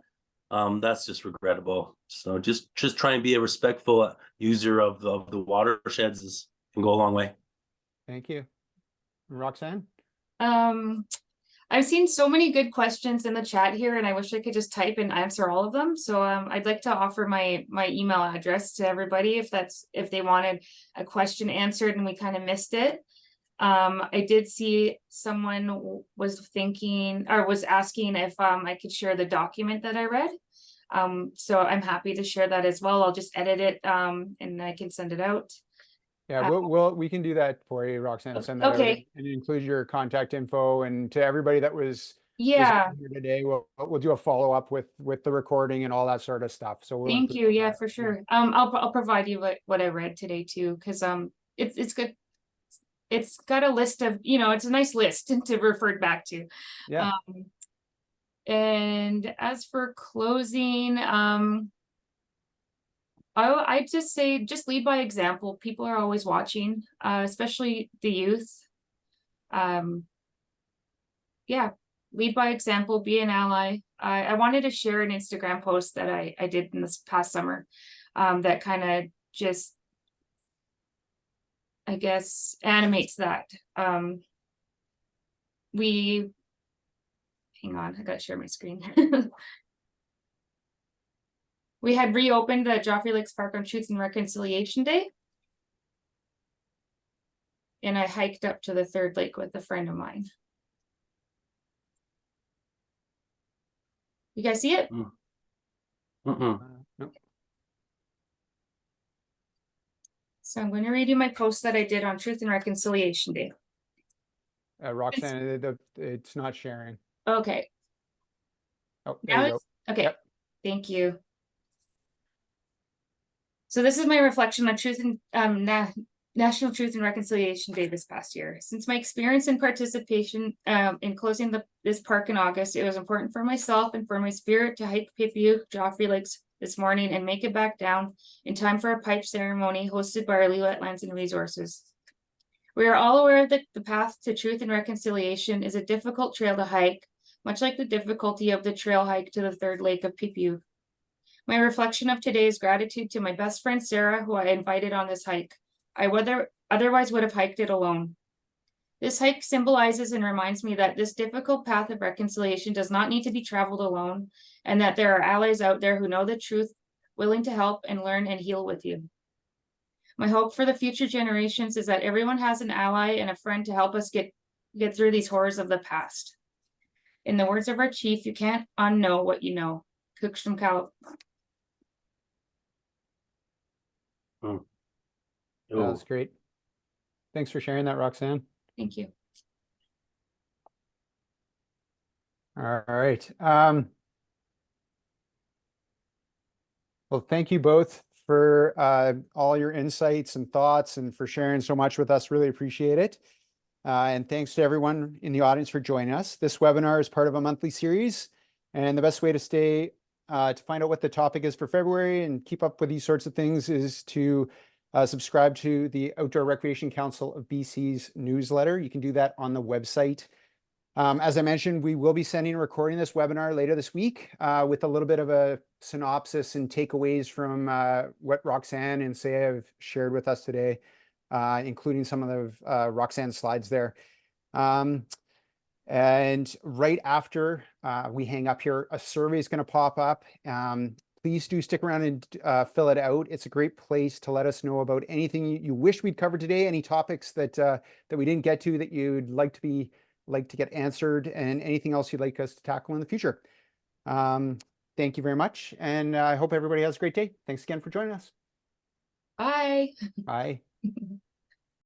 that's just regrettable. So just try and be a respectful user of the watersheds can go a long way. Thank you. Roxanne? I've seen so many good questions in the chat here, and I wish I could just type and answer all of them. So I'd like to offer my email address to everybody if they wanted a question answered and we kind of missed it. I did see someone was thinking or was asking if I could share the document that I read. So I'm happy to share that as well. I'll just edit it and I can send it out. Yeah, we can do that for you, Roxanne. Send that out Okay. and include your contact info, and to everybody that was Yeah. here today, we'll do a follow up with the recording and all that sort of stuff. So we'll Thank include you. all Yeah, that. for sure. I'll provide you what I read today too, because it's good. It's got a list of, it's a nice list to refer back to. Yeah. And as for closing, I'd just say, just lead by example. People are always watching, especially the youth. Yeah, lead by example, be an ally. I wanted to share an Instagram post that I did in this past summer, that kind of just, I guess, animates that. Hang on, I gotta share my screen. We had reopened the Joffrey Lakes Park on Truth and Reconciliation Day. And I hiked up to the third lake with a friend of mine. You guys see it? Nope. So I'm going to read you my post that I did on Truth and Reconciliation Day. Roxanne, it's not sharing. Okay. Oh, there you go. Okay. Yep. Thank you. So this is my reflection on Truth and National Truth and Reconciliation Day this past year. Since my experience and participation in closing this park in August, it was important for myself and for my spirit to hike Pipiu Joffrey Lakes this morning and make it back down in time for a pipe ceremony hosted by our Lil'wat Lands and Resources. We are all aware that the path to truth and reconciliation is a difficult trail to hike, much like the difficulty of the trail hike to the third lake of Pipiu. My reflection of today is gratitude to my best friend Sarah, who I invited on this hike. I otherwise would have hiked it alone. This hike symbolizes and reminds me that this difficult path of reconciliation does not need to be traveled alone, and that there are allies out there who know the truth, willing to help and learn and heal with you. My hope for the future generations is that everyone has an ally and a friend to help us get through these horrors of the past. In the words of our chief, you can't unknow what you know. Kukshum Kal. That's great. Thanks for sharing that, Roxanne. Thank you. All right. Well, thank you both for all your insights and thoughts and for sharing so much with us. Really appreciate it. And thanks to everyone in the audience for joining us. This webinar is part of a monthly series, and the best way to stay to find out what the topic is for February and keep up with these sorts of things is to subscribe to the Outdoor Recreation Council of BC's newsletter. You can do that on the website. As I mentioned, we will be sending a recording of this webinar later this week with a little bit of a synopsis and takeaways from what Roxanne and Saya have shared with us today, including some of the Roxanne slides there. And right after we hang up here, a survey is going to pop up. Please do stick around and fill it out. It's a great place to let us know about anything you wish we'd covered today, any topics that that we didn't get to that you'd like to get answered, and anything else you'd like us to tackle in the future. Thank you very much, and I hope everybody has a great day. Thanks again for joining us. Bye. Bye.